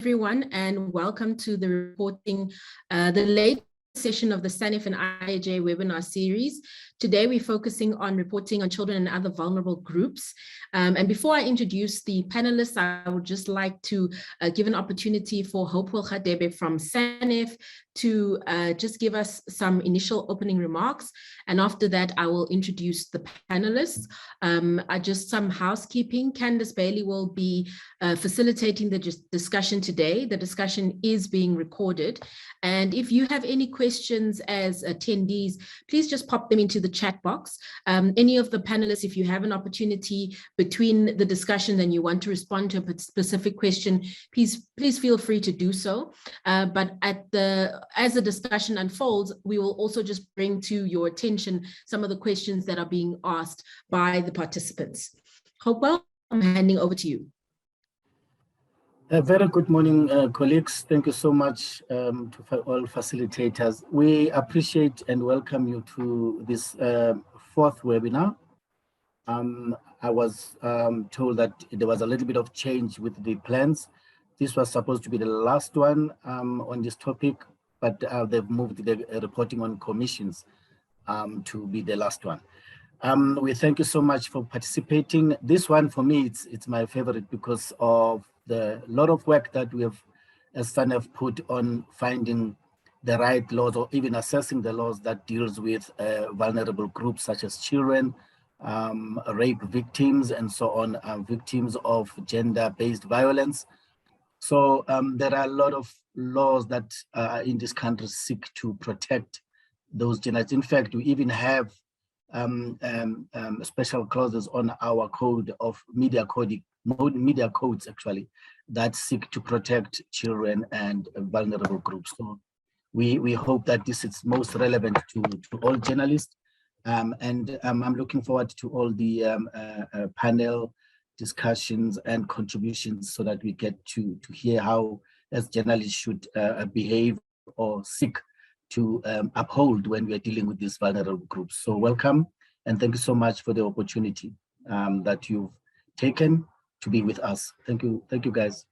everyone, and welcome to the reporting, the latest session of the SANEF and IAJ webinar series. Today, we're focusing on reporting on children and other vulnerable groups. And before I introduce the panelists, I would just like to give an opportunity for Hopewell Khadebe from SANEF to just give us some initial opening remarks. And after that, I will introduce the panelists. Just some housekeeping. Candice Bailey will be facilitating the discussion today. The discussion is being recorded. And if you have any questions as attendees, please just pop them into the chat box. Any of the panelists, if you have an opportunity between the discussion and you want to respond to a specific question, please feel free to do so. But as the discussion unfolds, we will also just bring to your attention some of the questions that are being asked by the participants. Hopewell, I'm handing over to you. Very good morning, colleagues. Thank you so much to all facilitators. We appreciate and welcome you to this fourth webinar. I was told that there was a little bit of change with the plans. This was supposed to be the last one on this topic, but they've moved the reporting on commissions to be the last one. We thank you so much for participating. This one for me, it's my favorite because of the lot of work that we have as SANEF put on finding the right laws or even assessing the laws that deals with vulnerable groups such as children, rape victims, and so on, victims of gender-based violence. So there are a lot of laws that in this country seek to protect those genders. In fact, we even have special clauses on our code of media codes actually that seek to protect children and vulnerable groups. So we hope that this is most relevant to all journalists, and I'm looking forward to all the panel discussions and contributions so that we get to hear how as journalists should behave or seek to uphold when we are dealing with these vulnerable groups. So welcome, and thank you so much for the opportunity that you've taken to be with us. Thank you guys.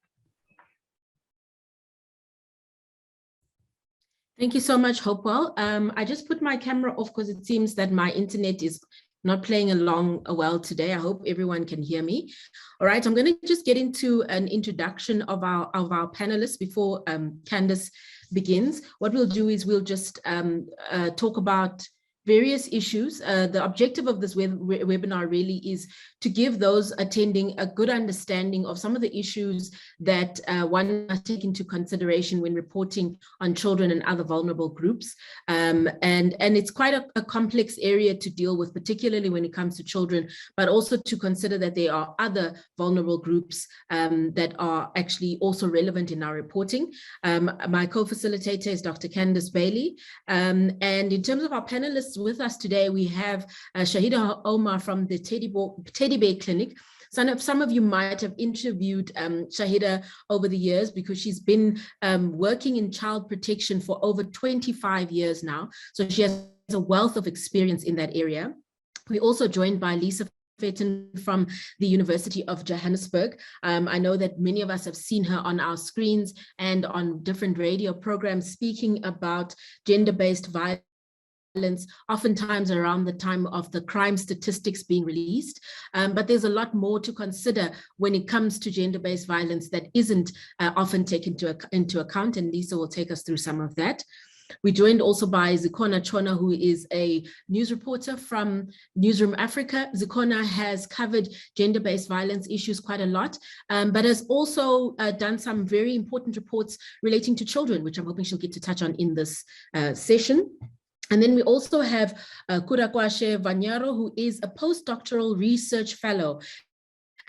Thank you so much, Hopewell. I just put my camera off because it seems that my internet is not playing along well today. I hope everyone can hear me. All right, I'm going to just get into an introduction of our panelists before Candice begins. What we'll do is we'll just talk about various issues. The objective of this webinar really is to give those attending a good understanding of some of the issues that one must take into consideration when reporting on children and other vulnerable groups. And it's quite a complex area to deal with, particularly when it comes to children, but also to consider that there are other vulnerable groups that are actually also relevant in our reporting. My co-facilitator is Dr. Candice Bailey. And in terms of our panelists with us today, we have Shahida Omar from the Teddy Bear Clinic. Some of you might have interviewed Shahida over the years because she's been working in child protection for over 25 years now. So she has a wealth of experience in that area. We're also joined by Lisa Fetten from the University of Johannesburg. I know that many of us have seen her on our screens and on different radio programs speaking about gender-based violence, oftentimes around the time of the crime statistics being released. But there's a lot more to consider when it comes to gender-based violence that isn't often taken into account, and Lisa will take us through some of that. We're joined also by Zikhona Chona, who is a news reporter from Newsroom Africa. Zikhona has covered gender-based violence issues quite a lot, but has also done some very important reports relating to children, which I'm hoping she'll get to touch on in this session. And then we also have Kurakwashe Vanyaro, who is a postdoctoral research fellow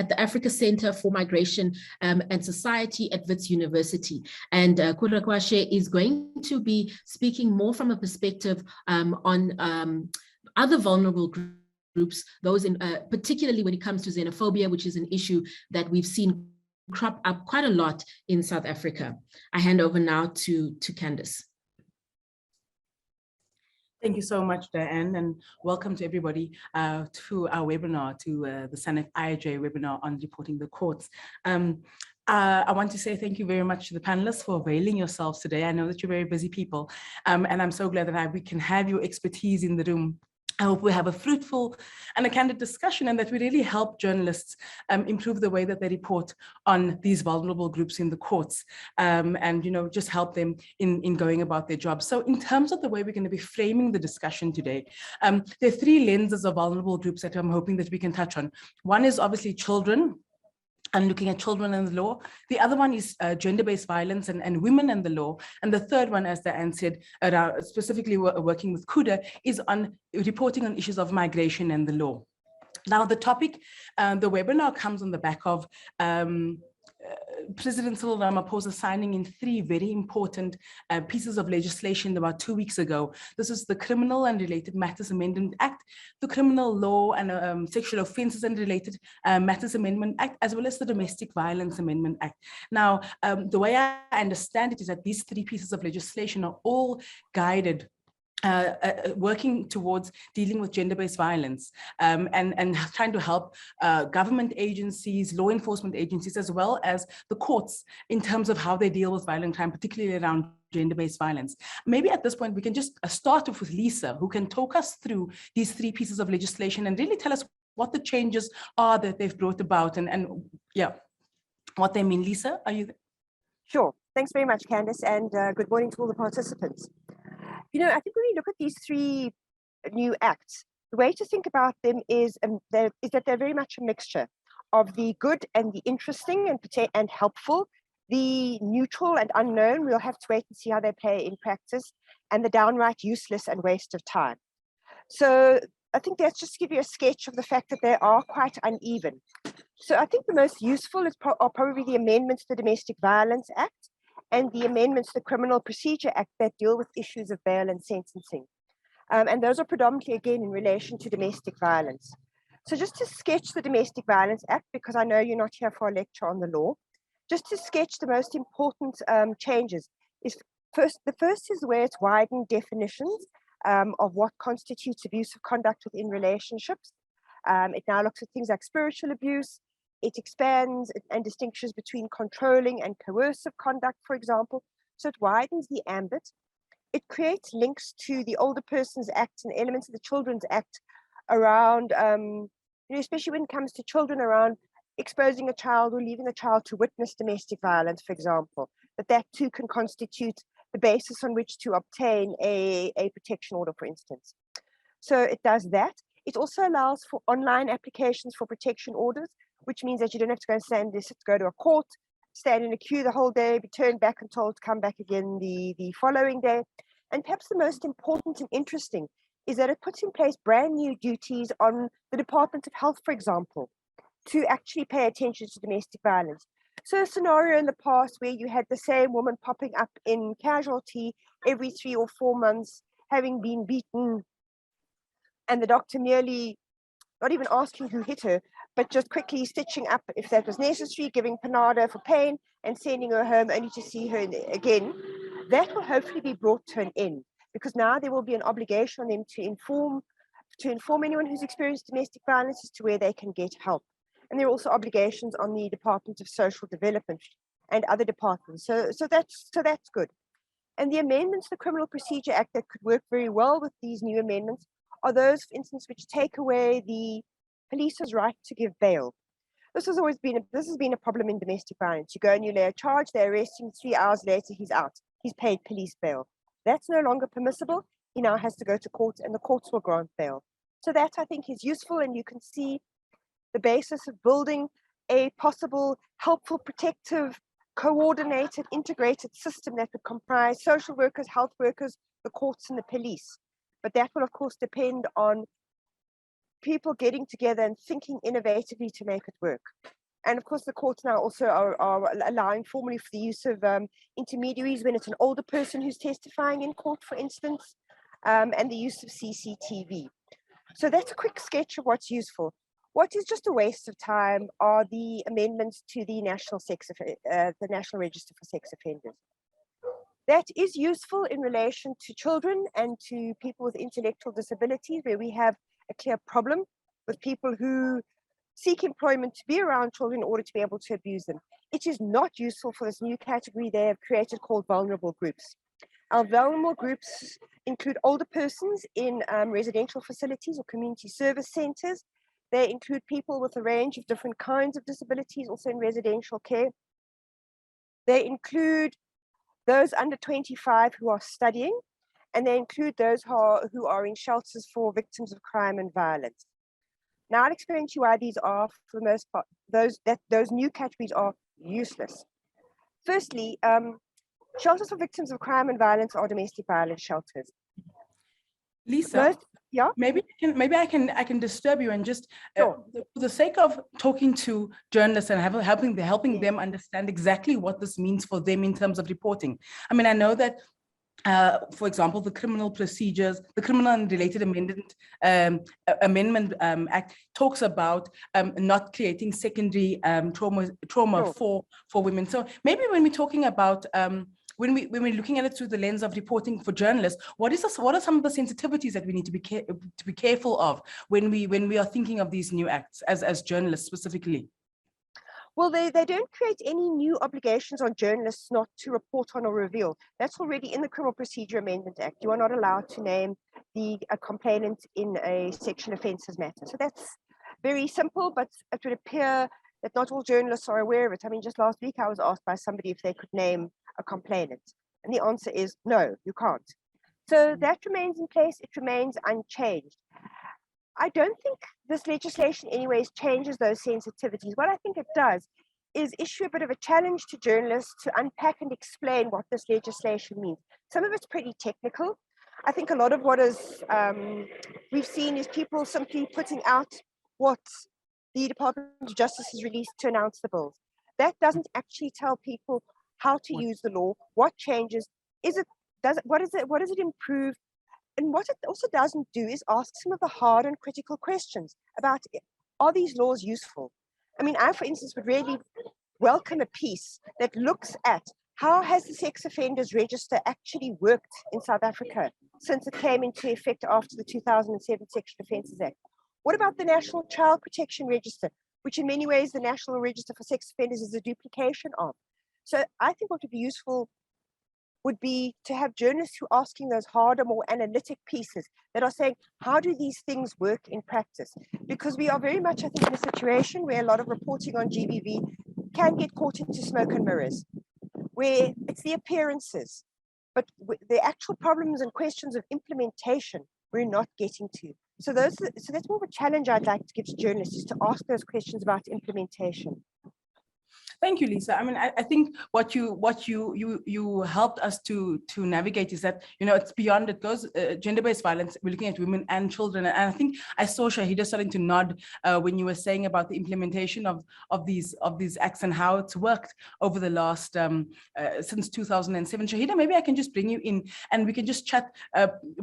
at the Africa Center for Migration and Society at Wits University. And Kurakwashe is going to be speaking more from a perspective on other vulnerable groups, those in particularly when it comes to xenophobia, which is an issue that we've seen crop up quite a lot in South Africa. I hand over now to Candice. Thank you so much, Diane, and welcome to everybody to our webinar, to the SANEF IAJ webinar on reporting the courts. I want to say thank you very much to the panelists for availing yourselves today. I know that you're very busy people, and I'm so glad that we can have your expertise in the room. I hope we have a fruitful and a candid discussion, and that we really help journalists improve the way that they report on these vulnerable groups in the courts, and just help them in going about their jobs. So in terms of the way we're going to be framing the discussion today, there are three lenses of vulnerable groups that I'm hoping that we can touch on. One is obviously children, and looking at children and the law. The other one is gender-based violence and women and the law. And the third one, as Diane said, specifically working with Kuda, is on reporting on issues of migration and the law. Now, the topic, the webinar comes on the back of President Cyril Ramaphosa signing in three very important pieces of legislation about 2 weeks ago. This is the Criminal and Related Matters Amendment Act, the Criminal Law and Sexual Offences and Related Matters Amendment Act, as well as the Domestic Violence Amendment Act. Now, the way I understand it is that these three pieces of legislation are all guided working towards dealing with gender-based violence, and trying to help government agencies, law enforcement agencies, as well as the courts in terms of how they deal with violent crime, particularly around gender-based violence. Maybe at this point, we can just start off with Lisa, who can talk us through these three pieces of legislation and really tell us what the changes are that they've brought about and yeah, what they mean. Lisa, are you there? Sure. Thanks very much, Candice, and good morning to all the participants. I think when we look at these three new acts, the way to think about them is that they're very much a mixture of the good and the interesting and helpful, the neutral and unknown. We'll have to wait and see how they play in practice, and the downright useless and waste of time. So I think that's just to give you a sketch of the fact that they are quite uneven. So I think the most useful are probably the amendments to the Domestic Violence Act and the amendments to the Criminal Procedure Act that deal with issues of bail and sentencing. And those are predominantly, again, in relation to domestic violence. So just to sketch the Domestic Violence Act, because I know you're not here for a lecture on the law, just to sketch the most important changes is the first is where it's widened definitions of what constitutes abusive conduct within relationships. It now looks at things like spiritual abuse. It expands and distinguishes between controlling and coercive conduct, for example. So it widens the ambit. It creates links to the Older Persons Act and elements of the Children's Act around, especially when it comes to children, around exposing a child or leaving a child to witness domestic violence, for example, that too can constitute the basis on which to obtain a protection order, for instance. So it does that. It also allows for online applications for protection orders, which means that you don't have to go and go to a court, stand in a queue the whole day, be turned back and told to come back again the following day. And perhaps the most important and interesting is that it puts in place brand new duties on the Department of Health, for example, to actually pay attention to domestic violence. So a scenario in the past where you had the same woman popping up in casualty every 3 or 4 months, having been beaten, and the doctor merely not even asking who hit her, but just quickly stitching up if that was necessary, giving Panado for pain and sending her home only to see her again. That will hopefully be brought to an end, because now there will be an obligation on them to inform anyone who's experienced domestic violence as to where they can get help. And there are also obligations on the Department of Social Development and other departments. So that's good. And the amendments to the Criminal Procedure Act that could work very well with these new amendments are those, for instance, which take away the police's right to give bail. This has been a problem in domestic violence. You go and you lay a charge, they arrest him, 3 hours later, he's out. He's paid police bail. That's no longer permissible. He now has to go to court, and the courts will grant bail. So that, I think, is useful, and you can see the basis of building a possible helpful, protective, coordinated, integrated system that would comprise social workers, health workers, the courts, and the police. But that will, of course, depend on people getting together and thinking innovatively to make it work. And of course, the courts now also are allowing formally for the use of intermediaries when it's an older person who's testifying in court, for instance, and the use of CCTV. So that's a quick sketch of what's useful. What is just a waste of time are the amendments to the National Register for Sex Offenders. That is useful in relation to children and to people with intellectual disabilities, where we have a clear problem with people who seek employment to be around children in order to be able to abuse them. It is not useful for this new category they have created called vulnerable groups. Our vulnerable groups include older persons in residential facilities or community service centres. They include people with a range of different kinds of disabilities, also in residential care. They include those under 25 who are studying, and they include those who are in shelters for victims of crime and violence. Now I'll explain to you why these are, for the most part, those new categories are useless. Firstly, shelters for victims of crime and violence are domestic violence shelters. Lisa, yeah, maybe I can disturb you and just sure. For the sake of talking to journalists and helping them understand exactly what this means for them in terms of reporting. I mean, I know that for example, the Criminal and Related Amendment Act talks about not creating secondary trauma Sure. for women. So maybe when we're talking about when we're looking at it through the lens of reporting for journalists, what are some of the sensitivities that we need to be careful of when we are thinking of these new acts as journalists specifically? Well, they don't create any new obligations on journalists not to report on or reveal. That's already in the Criminal Procedure Amendment Act. You are not allowed to name a complainant in a sexual offences matter. So that's very simple, but it would appear that not all journalists are aware of it. I mean, just last week I was asked by somebody if they could name a complainant, and the answer is no, you can't. So that remains in place. It remains unchanged. I don't think this legislation anyways changes those sensitivities. What I think it does is issue a bit of a challenge to journalists to unpack and explain what this legislation means. Some of it's pretty technical. I think a lot of what we've seen is people simply putting out what the Department of Justice has released to announce the bills. That doesn't actually tell people how to use the law, what changes, what does it improve? And what it also doesn't do is ask some of the hard and critical questions about, are these laws useful? I mean, I, for instance, would really welcome a piece that looks at how has the sex offenders register actually worked in South Africa since it came into effect after the 2007 Sexual Offences Act? What about the National Child Protection Register, which in many ways the National Register for Sex Offenders is a duplication of? So I think what would be useful would be to have journalists who are asking those harder, more analytic pieces that are saying, how do these things work in practice? Because we are very much, I think, in a situation where a lot of reporting on GBV can get caught into smoke and mirrors, where it's the appearances, but the actual problems and questions of implementation we're not getting to. So that's more of a challenge I'd like to give to journalists, is to ask those questions about implementation. Thank you, Lisa. I mean, I think what you helped us to navigate is that, you know, it's beyond, it goes gender-based violence. We're looking at women and children, and I think I saw Shahida starting to nod when you were saying about the implementation of these acts and how it's worked over the last since 2007. Shahida, maybe I can just bring you in and we can just chat,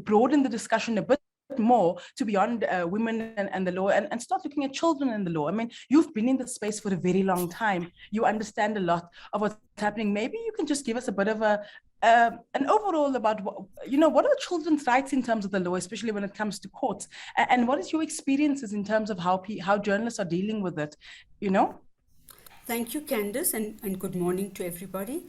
broaden the discussion a bit more to beyond women and the law, and start looking at children and the law. I mean, you've been in this space for a very long time. You understand a lot of what's happening. Maybe you can just give us a bit of an overall about what are children's rights in terms of the law, especially when it comes to courts, and what is your experiences in terms of how journalists are dealing with it, you know? Thank you, Candice, and good morning to everybody.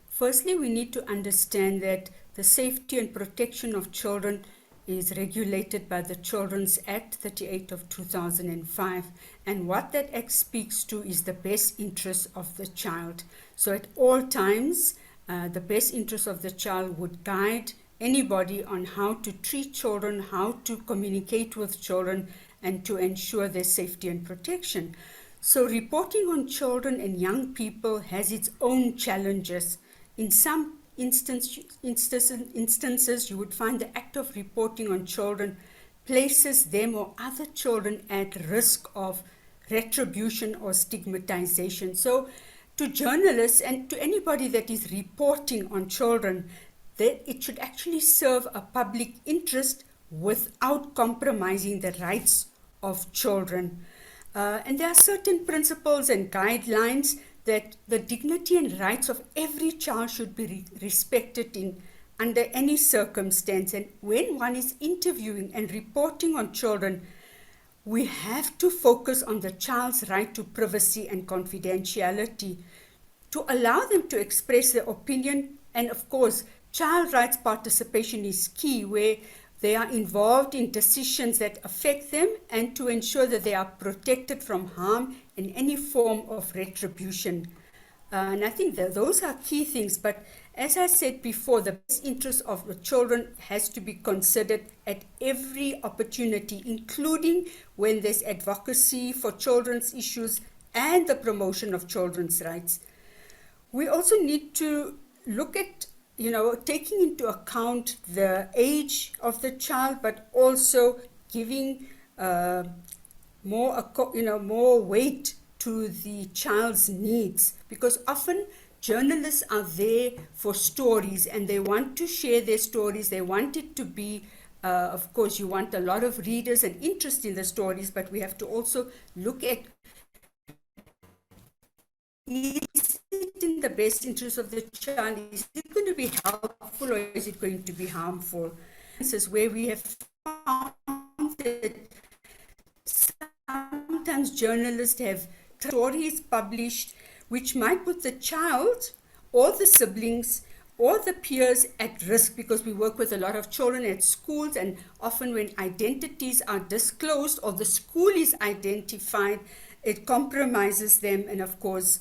Firstly, we need to understand that the safety and protection of children is regulated by the Children's Act 38 of 2005. And what that act speaks to is the best interest of the child. So at all times, the best interest of the child would guide anybody on how to treat children, how to communicate with children, and to ensure their safety and protection. So reporting on children and young people has its own challenges. In some instances, you would find the act of reporting on children places them or other children at risk of retribution or stigmatization. So to journalists and to anybody that is reporting on children, that it should actually serve a public interest without compromising the rights of children. And there are certain principles and guidelines that the dignity and rights of every child should be respected under any circumstance. And when one is interviewing and reporting on children, we have to focus on the child's right to privacy and confidentiality, to allow them to express their opinion. And of course, child rights participation is key, where they are involved in decisions that affect them, and to ensure that they are protected from harm in any form of retribution. And I think that those are key things. But as I said before, the best interest of the children has to be considered at every opportunity, including when there's advocacy for children's issues and the promotion of children's rights. We also need to look at, taking into account the age of the child, but also giving more weight to the child's needs, because often journalists are there for stories and they want to share their stories. They want it to be, of course, you want a lot of readers and interest in the stories, but we have to also look at, is it in the best interest of the child? Is it going to be helpful, or is it going to be harmful? This is where we have found that sometimes journalists have stories published which might put the child or the siblings or the peers at risk, because we work with a lot of children at schools, and often when identities are disclosed or the school is identified, it compromises them, and of course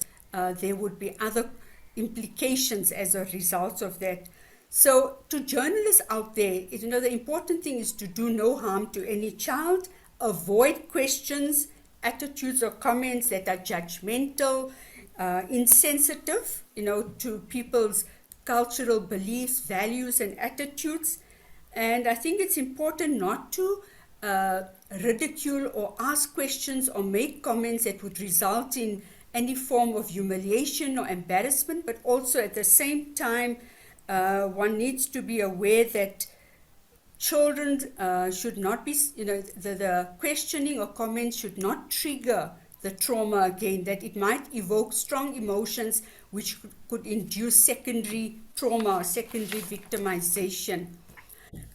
there would be other implications as a result of that. So to journalists out there, the important thing is to do no harm to any child, avoid questions, attitudes or comments that are judgmental, insensitive, to people's cultural beliefs, values, and attitudes. And I think it's important not to ridicule or ask questions or make comments that would result in any form of humiliation or embarrassment, but also at the same time, one needs to be aware that children should not be, the questioning or comments should not trigger the trauma again, that it might evoke strong emotions which could induce secondary trauma or secondary victimization.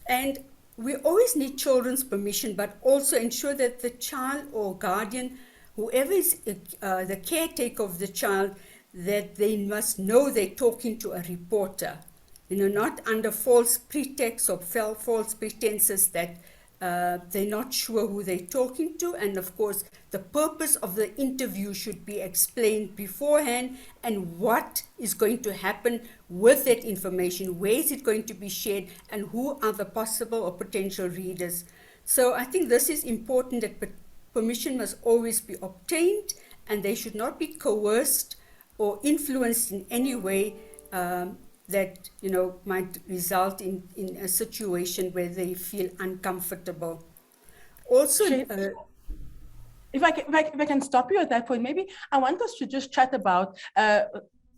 And we always need children's permission, but also ensure that the child or guardian, whoever is the caretaker of the child, that they must know they're talking to a reporter, not under false pretext or false pretenses that they're not sure who they're talking to. And of course, the purpose of the interview should be explained beforehand, and what is going to happen with that information, where is it going to be shared, and who are the possible or potential readers. So I think this is important, that permission must always be obtained, and they should not be coerced or influenced in any way that might result in a situation where they feel uncomfortable. Also, if I can stop you at that point, maybe I want us to just chat about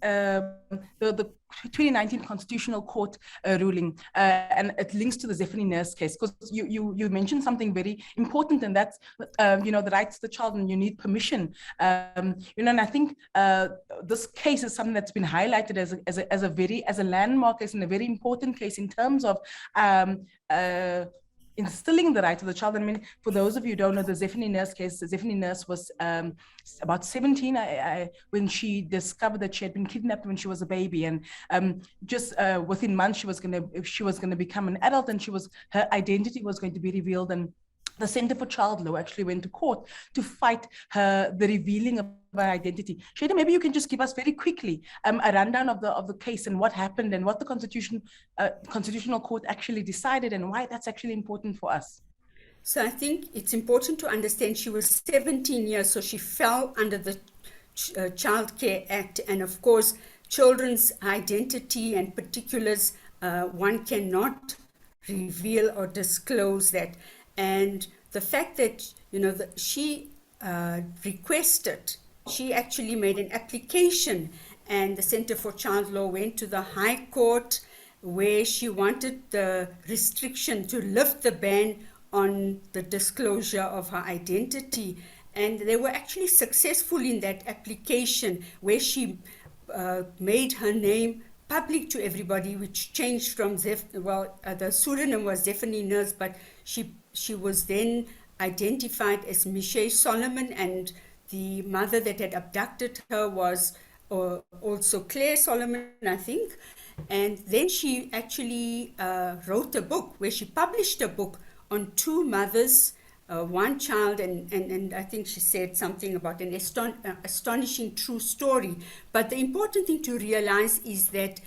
the 2019 Constitutional Court ruling, and it links to the Zephany Nurse case, because you mentioned something very important, and that's the rights of the child, and you need permission. And I think this case is something that's been highlighted as a landmark case, and a very important case in terms of instilling the right of the child. I mean, for those of you who don't know the Zephany Nurse case, the Zephany Nurse was about 17 when she discovered that she had been kidnapped when she was a baby, and just within months she was going to become an adult, and her identity was going to be revealed. And the Center for Child Law actually went to court to fight the revealing of her identity. Shada, maybe you can just give us very quickly a rundown of the case and what happened and what the Constitutional Court actually decided, and why that's actually important for us. So I think it's important to understand she was 17 years, so she fell under the Child Care Act, and of course, children's identity and particulars, one cannot reveal or disclose that. And the fact that, she requested, she actually made an application, and the Center for Child Law went to the High Court, where she wanted the restriction to lift the ban on the disclosure of her identity. And they were actually successful in that application, where she made her name public to everybody, which changed from the pseudonym was Zephany Nurse, but she was then identified as Michelle Solomon, and the mother that had abducted her was also Claire Solomon, I think. And then she actually wrote a book where she published a book on two mothers, one child, and I think she said something about an astonishing true story. But the important thing to realize is that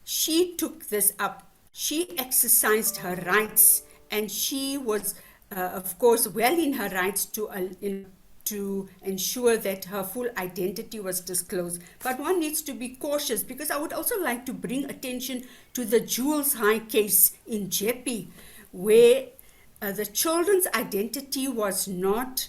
she took this up. She exercised her rights, and she was, of course, well in her rights to ensure that her full identity was disclosed. But one needs to be cautious, because I would also like to bring attention to the Jules High case in Jeppe, where the children's identity was not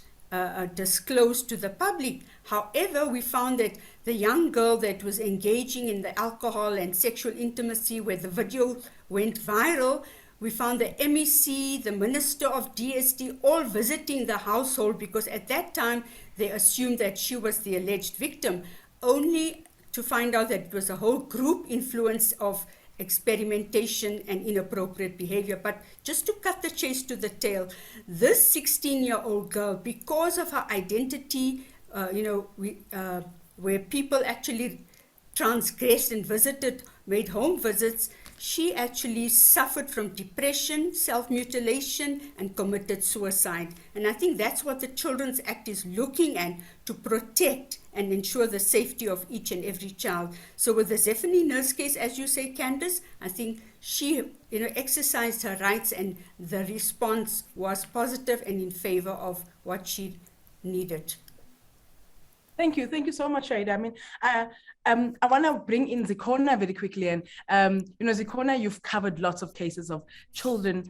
disclosed to the public. However, we found that the young girl that was engaging in the alcohol and sexual intimacy, where the video went viral, we found the MEC, the Minister of DSD, all visiting the household, because at that time they assumed that she was the alleged victim, only to find out that it was a whole group influence of experimentation and inappropriate behavior. But just to cut the chase to the tail, this 16-year-old girl, because of her identity, where people actually transgressed and made home visits, she actually suffered from depression, self-mutilation, and committed suicide. And I think that's what the Children's Act is looking at, to protect and ensure the safety of each and every child. So with the Zephany Nurse case, as you say, Candace, I think she exercised her rights, and the response was positive and in favor of what she needed. Thank you so much, Aida. I mean, I want to bring in Zikhona very quickly. And, Zikhona, you've covered lots of cases of children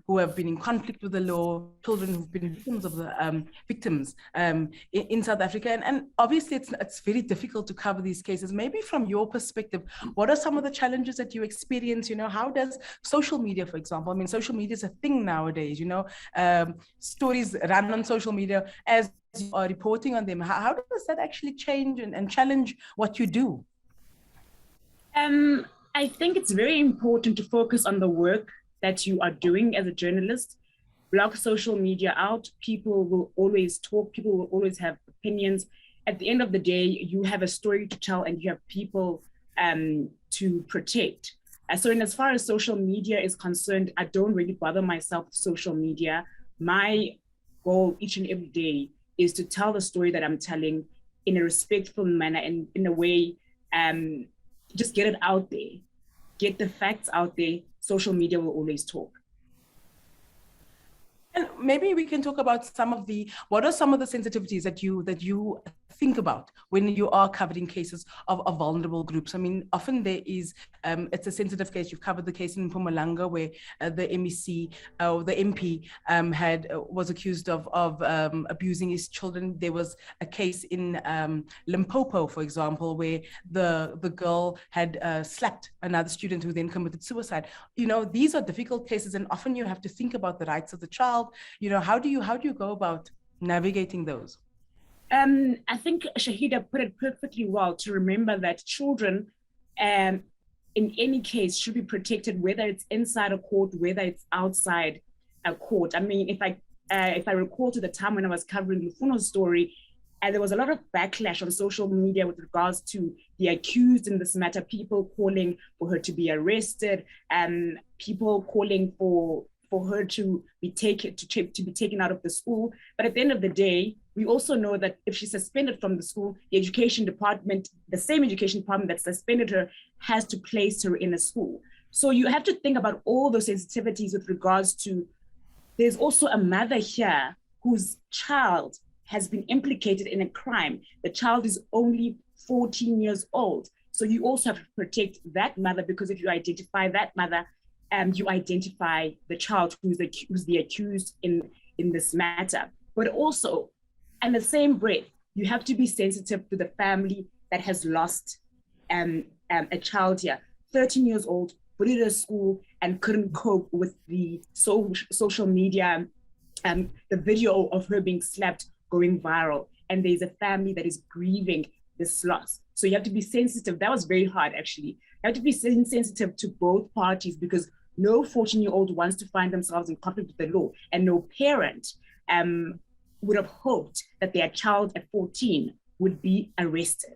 who have been in conflict with the law, children who've been victims of the in South Africa. And obviously, it's very difficult to cover these cases. Maybe from your perspective, what are some of the challenges that you experience? How does social media, for example, I mean, social media is a thing nowadays, stories run on social media as you are reporting on them. How does that actually change and challenge what you do? I think it's very important to focus on the work that you are doing as a journalist. Block social media out. People will always talk. People will always have opinions. At the end of the day, you have a story to tell, and you have people to protect. So in as far as social media is concerned, I don't really bother myself with social media. My goal each and every day is to tell the story that I'm telling in a respectful manner, and in a way, just get it out there, get the facts out there. Social media will always talk. And maybe we can talk about what are some of the sensitivities that you think about when you are covering cases of vulnerable groups? I mean, often there is, it's a sensitive case. You've covered the case in Mpumalanga where the MEC or the MP was accused of abusing his children. There was a case in Limpopo, for example, where the girl had slapped another student who then committed suicide. These are difficult cases, and often you have to think about the rights of the child. How do you go about navigating those? I think Shahida put it perfectly well, to remember that children, in any case, should be protected, whether it's inside a court, whether it's outside a court. I mean, if I recall to the time when I was covering Lufuno's story, there was a lot of backlash on social media with regards to the accused in this matter, people calling for her to be arrested, and people calling for her to be taken out of the school. But at the end of the day, we also know that if she's suspended from the school, the education department, the same education department that suspended her, has to place her in a school. So you have to think about all those sensitivities with regards to, there's also a mother here whose child has been implicated in a crime. The child is only 14 years old. So you also have to protect that mother, because if you identify that mother, you identify the child who's the accused in this matter. But also, in the same breath, you have to be sensitive to the family that has lost a child here, 13 years old, put it at school and couldn't cope with the social media, the video of her being slapped going viral. And there's a family that is grieving this loss. So you have to be sensitive. That was very hard, actually. You have to be sensitive to both parties, because no 14-year-old wants to find themselves in conflict with the law, and no parent would have hoped that their child at 14 would be arrested.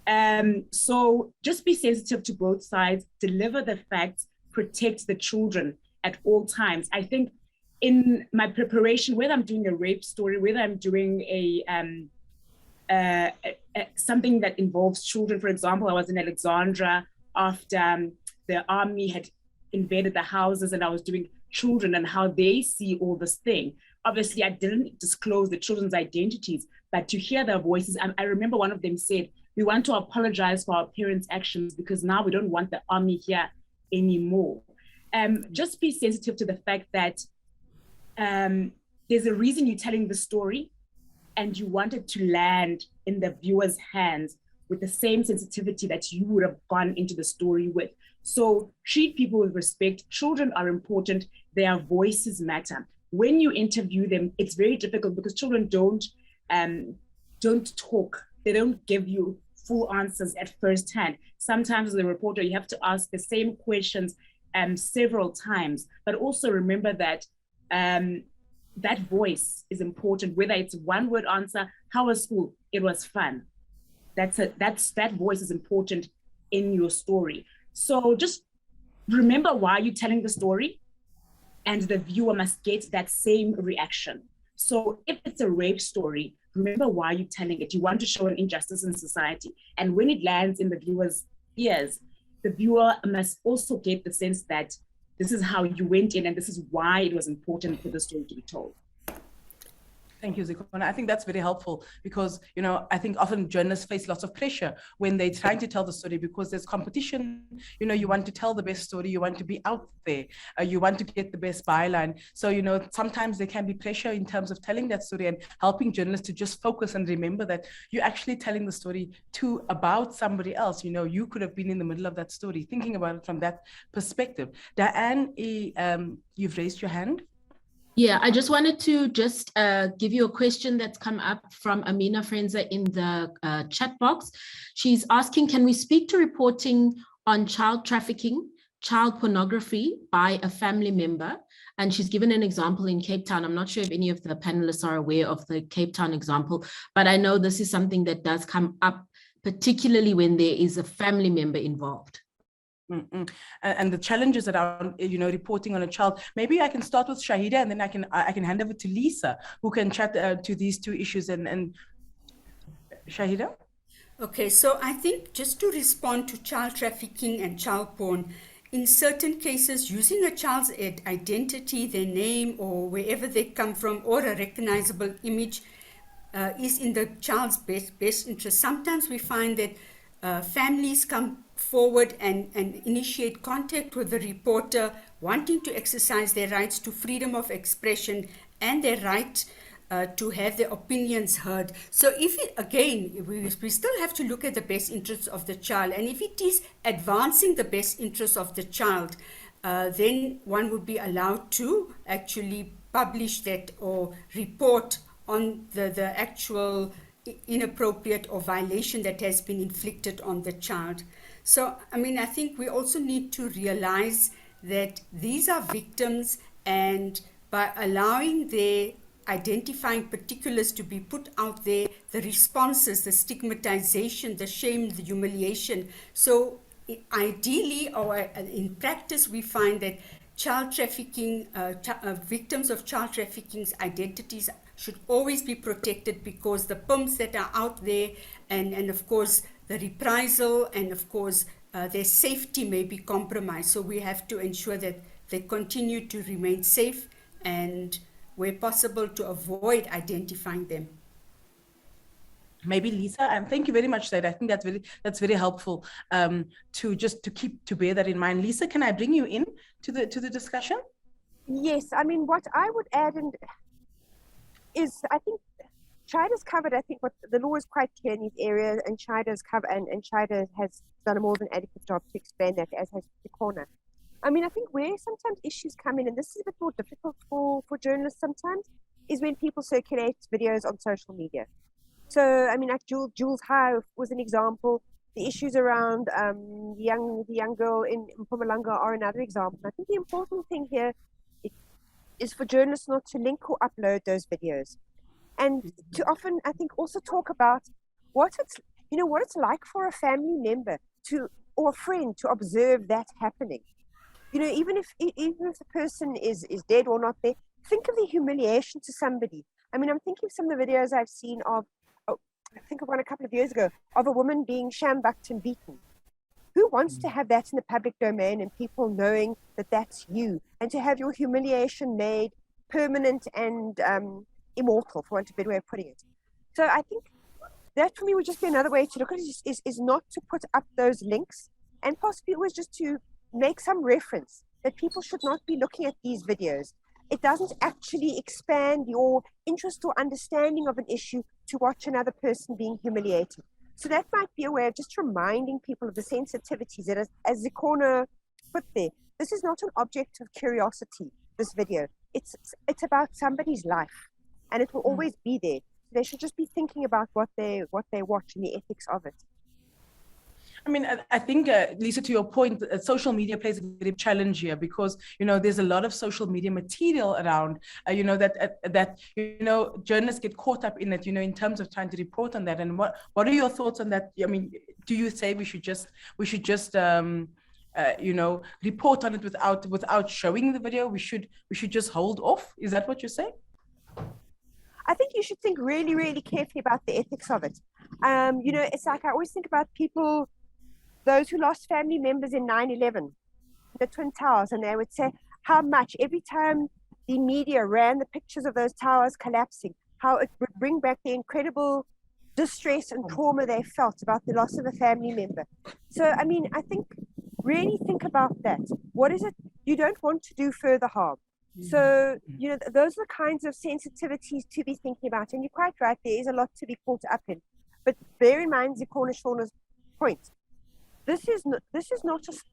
So just be sensitive to both sides, deliver the facts, protect the children at all times. I think in my preparation, whether I'm doing a rape story, whether I'm doing something that involves children, for example, I was in Alexandra after the army had invaded the houses, and I was doing children and how they see all this thing. Obviously, I didn't disclose the children's identities, but to hear their voices, I remember one of them said, "We want to apologize for our parents' actions because now we don't want the army here anymore." Just be sensitive to the fact that there's a reason you're telling the story, and you want it to land in the viewer's hands with the same sensitivity that you would have gone into the story with. So treat people with respect. Children are important. Their voices matter. When you interview them, it's very difficult because children don't talk. They don't give you full answers at first hand. Sometimes as a reporter, you have to ask the same questions several times, but also remember that that voice is important, whether it's one word answer, how was school? It was fun. That voice is important in your story. So just remember why you're telling the story, and the viewer must get that same reaction. So if it's a rape story, remember why you're telling it. You want to show an injustice in society. And when it lands in the viewer's ears, the viewer must also get the sense that this is how you went in and this is why it was important for the story to be told. Thank you, Zikona. I think that's very helpful because, you know, I think often journalists face lots of pressure when they're trying to tell the story because there's competition. You know, you want to tell the best story, you want to be out there, you want to get the best byline. So, you know, sometimes there can be pressure in terms of telling that story and helping journalists to just focus and remember that you're actually telling the story about somebody else. You know, you could have been in the middle of that story, thinking about it from that perspective. Diane, you've raised your hand. Yeah, I just wanted to give you a question that's come up from Amina Frenza in the chat box. She's asking, can we speak to reporting on child trafficking, child pornography by a family member? And she's given an example in Cape Town. I'm not sure if any of the panelists are aware of the Cape Town example, but I know this is something that does come up, particularly when there is a family member involved. And the challenges around, you know, reporting on a child. Maybe I can start with Shahida, and then I can hand over to Lisa, who can chat to these two issues. And Shahida. Okay, so I think just to respond to child trafficking and child porn, in certain cases, using a child's identity, their name, or wherever they come from, or a recognizable image, is in the child's best interest. Sometimes we find that families come forward and initiate contact with the reporter, wanting to exercise their rights to freedom of expression and their right to have their opinions heard. So if it, again, we still have to look at the best interests of the child, and if it is advancing the best interests of the child, then one would be allowed to actually publish that or report on the actual inappropriate or violation that has been inflicted on the child. So, I mean, I think we also need to realize that these are victims, and by allowing their identifying particulars to be put out there, the responses, the stigmatization, the shame, the humiliation. So ideally, or in practice, we find that child trafficking, victims of child trafficking's identities should always be protected, because the pimps that are out there, and of course the reprisal, and of course their safety may be compromised. So we have to ensure that they continue to remain safe, and where possible to avoid identifying them. Maybe Lisa, and thank you very much, Said. I think that's very helpful to bear that in mind. Lisa, can I bring you in to the discussion? Yes, I mean, what I would add is, I think Chida's covered, I think what the law is quite clear in these areas, and Chida's covered, and Chida has done a more than adequate job to explain that, as has Zikona. I mean, I think where sometimes issues come in, and this is a bit more difficult for journalists sometimes, is when people circulate videos on social media. So, I mean, like Jules High was an example. The issues around the young girl in Mpumalanga are another example. I think the important thing here is for journalists not to link or upload those videos, and to often, I think, also talk about what it's you know, what it's like for a family member or a friend to observe that happening. You know, even if the person is dead or not there, think of the humiliation to somebody. I mean, I'm thinking of some of the videos I've seen of, I think of one a couple of years ago, of a woman being shambucked and beaten. Who wants to have that in the public domain and people knowing that that's you, and to have your humiliation made permanent and immortal, for want of a better way of putting it? So I think that for me would just be another way to look at it, is not to put up those links, and possibly always just to make some reference that people should not be looking at these videos. It doesn't actually expand your interest or understanding of an issue to watch another person being humiliated. So that might be a way of just reminding people of the sensitivities that, as Zikona put there, this is not an object of curiosity, this video. It's about somebody's life, and it will always be there. They should just be thinking about what they watch and the ethics of it. I mean, I think, Lisa, to your point, social media plays a great challenge here, because, you know, there's a lot of social media material around, you know, that you know, journalists get caught up in it, you know, in terms of trying to report on that. And what are your thoughts on that? I mean, do you say we should just you know, report on it without showing the video? We should just hold off. Is that what you're saying? I think you should think really, really carefully about the ethics of it. You know, it's like I always think about people, those who lost family members in 9/11, the Twin Towers, and they would say how much every time the media ran the pictures of those towers collapsing, how it would bring back the incredible distress and trauma they felt about the loss of a family member. So, I mean, I think really think about that. What is it you don't want to do further harm? So, you know, those are the kinds of sensitivities to be thinking about. And you're quite right, there is a lot to be caught up in. But bear in mind Zikona Shauna's point. This is not just,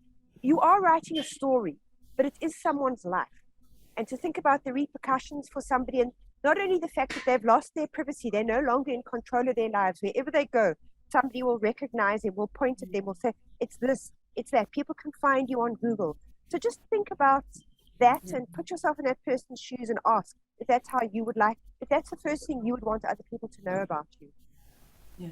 you are writing a story, but it is someone's life. And to think about the repercussions for somebody, and not only the fact that they've lost their privacy, they're no longer in control of their lives. Wherever they go, somebody will recognize them, will point at them, will say, it's this, it's that. People can find you on Google. So just think about that and put yourself in that person's shoes and ask if that's how you would like, if that's the first thing you would want other people to know about you. Yeah,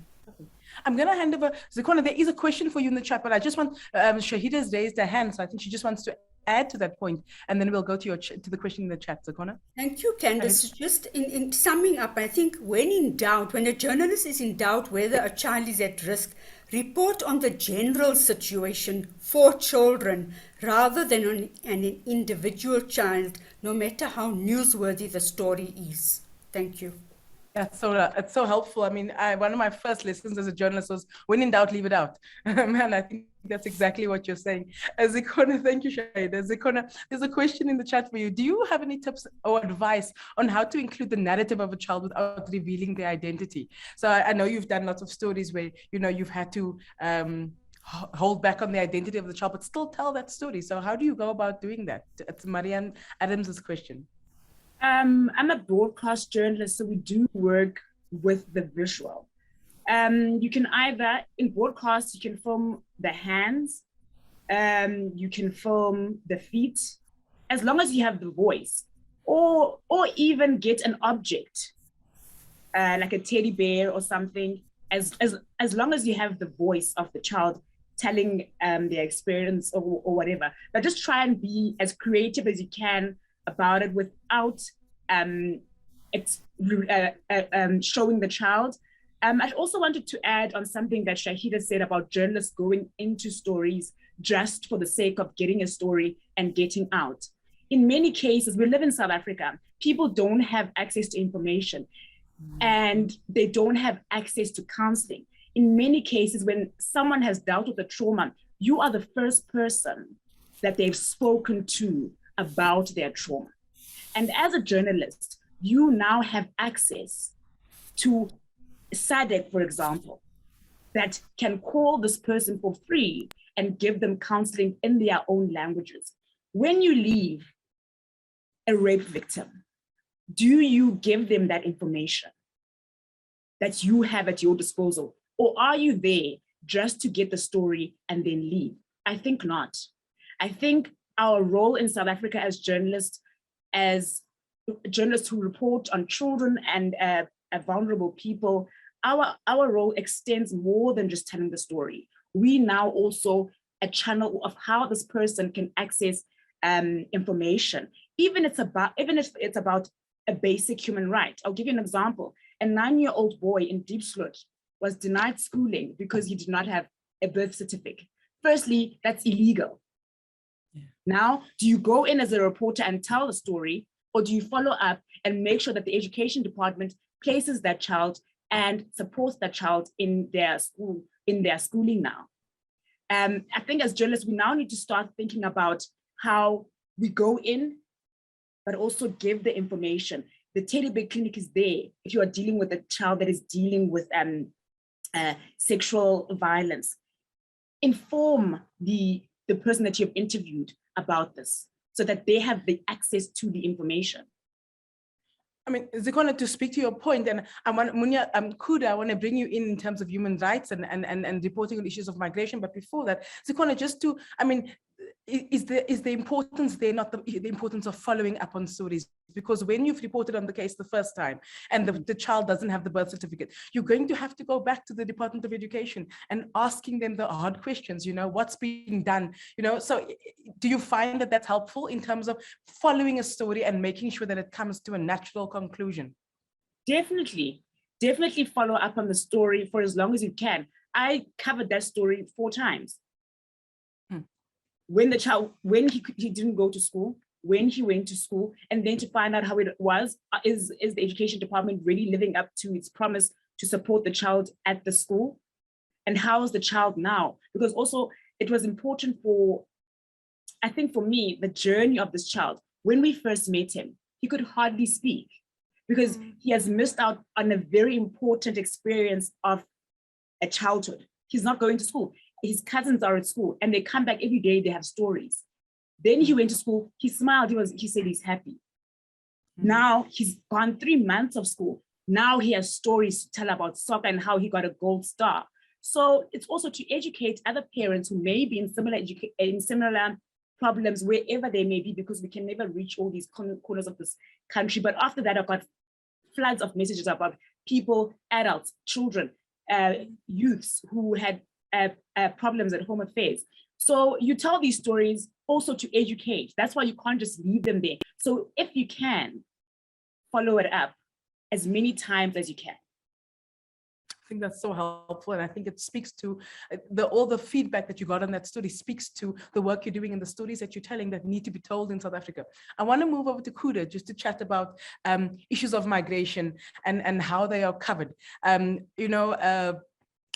I'm going to hand over. Zikona, there is a question for you in the chat, but I just want, Shahida's raised her hand, so I think she just wants to add to that point, and then we'll go to the question in the chat. Zikona. Thank you, Candace. Just in summing up, I think when in doubt, when a journalist is in doubt whether a child is at risk, report on the general situation for children rather than on an individual child, no matter how newsworthy the story is. Thank you. That's it's so helpful. I mean, one of my first lessons as a journalist was, when in doubt, leave it out. Man, I think that's exactly what you're saying. Zikona, thank you, Shahida. Zikona, there's a question in the chat for you. Do you have any tips or advice on how to include the narrative of a child without revealing their identity? So I know you've done lots of stories where, you know, you've had to hold back on the identity of the child, but still tell that story. So how do you go about doing that? It's Marianne Adams's question. I'm a broadcast journalist, so we do work with the visual. You can either, in broadcast, you can film the hands, you can film the feet, as long as you have the voice, or even get an object, like a teddy bear or something, as long as you have the voice of the child telling their experience or whatever. But just try and be as creative as you can about it without showing the child. I also wanted to add on something that Shahida said about journalists going into stories just for the sake of getting a story and getting out. In many cases, we live in South Africa, people don't have access to information and they don't have access to counseling. In many cases, when someone has dealt with a trauma, you are the first person that they've spoken to about their trauma. And as a journalist, you now have access to SADC, for example, that can call this person for free and give them counseling in their own languages. When you leave a rape victim, do you give them that information that you have at your disposal? Or are you there just to get the story and then leave? I think not. I think our role in South Africa as journalists who report on children and vulnerable people, our role extends more than just telling the story. We now also a channel of how this person can access information, even if it's about a basic human right. I'll give you an example. A 9-year-old boy in Diepsloot was denied schooling because he did not have a birth certificate. Firstly, that's illegal. Yeah. Now, do you go in as a reporter and tell the story, or do you follow up and make sure that the education department places that child and supports that child in their schooling now? I think as journalists, we now need to start thinking about how we go in, but also give the information. The Teddy Bear Clinic is there if you are dealing with a child that is dealing with sexual violence. Inform the person that you've interviewed about this so that they have the access to the information. I mean, Zikona, to speak to your point, and I want Munya, Kuda, I want to bring you in terms of human rights and reporting on issues of migration. But before that, Zikona, just to, I mean, is the importance there, not the importance of following up on stories? Because when you've reported on the case the first time and the child doesn't have the birth certificate, you're going to have to go back to the Department of Education and asking them the hard questions, you know, what's being done, you know? So do you find that that's helpful in terms of following a story and making sure that it comes to a natural conclusion? Definitely follow up on the story for as long as you can. I covered that story 4 times. When the child, when he didn't go to school, when he went to school, and then to find out how it was, is the education department really living up to its promise to support the child at the school? And how is the child now? Because also it was important for, I think for me, the journey of this child. When we first met him, he could hardly speak because he has missed out on a very important experience of a childhood. He's not going to school. His cousins are at school and they come back every day, they have stories. Then he went to school, he smiled, he said he's happy. Now he's gone 3 months of school. Now he has stories to tell about soccer and how he got a gold star. So it's also to educate other parents who may be in similar problems wherever they may be, because we can never reach all these corners of this country. But after that, I've got floods of messages about people, adults, children, youths who had problems at home affairs. So you tell these stories also to educate. That's why you can't just leave them there. So if you can, follow it up as many times as you can. I think that's so helpful, and I think it speaks to all the feedback that you got on that story speaks to the work you're doing and the stories that you're telling that need to be told in South Africa. I want to move over to Kuda just to chat about issues of migration and how they are covered.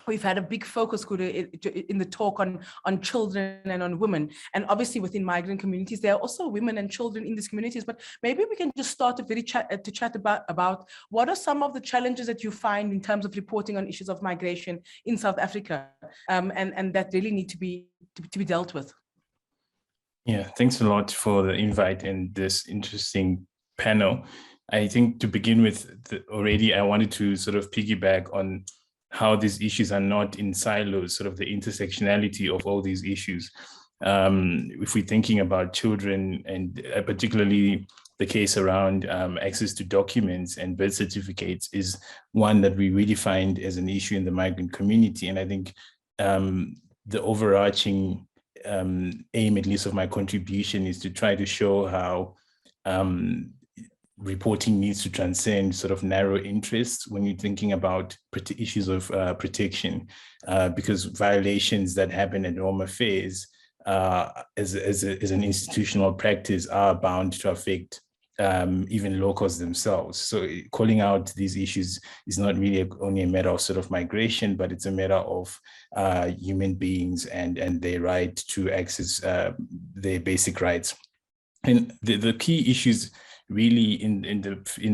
We've had a big focus, Kuda, in the talk on children and on women. And obviously within migrant communities, there are also women and children in these communities. But maybe we can just start to chat about what are some of the challenges that you find in terms of reporting on issues of migration in South Africa, and that really need to be dealt with. Yeah, thanks a lot for the invite and this interesting panel. I think to begin with, already I wanted to sort of piggyback on how these issues are not in silos, sort of the intersectionality of all these issues. If we're thinking about children, and particularly the case around access to documents and birth certificates is one that we really find as an issue in the migrant community. And I think the overarching aim, at least of my contribution, is to try to show how reporting needs to transcend sort of narrow interests when you're thinking about issues of protection, because violations that happen at Home Affairs as an institutional practice are bound to affect even locals themselves. So calling out these issues is not really only a matter of sort of migration, but it's a matter of human beings and their right to access their basic rights. And the key issues really in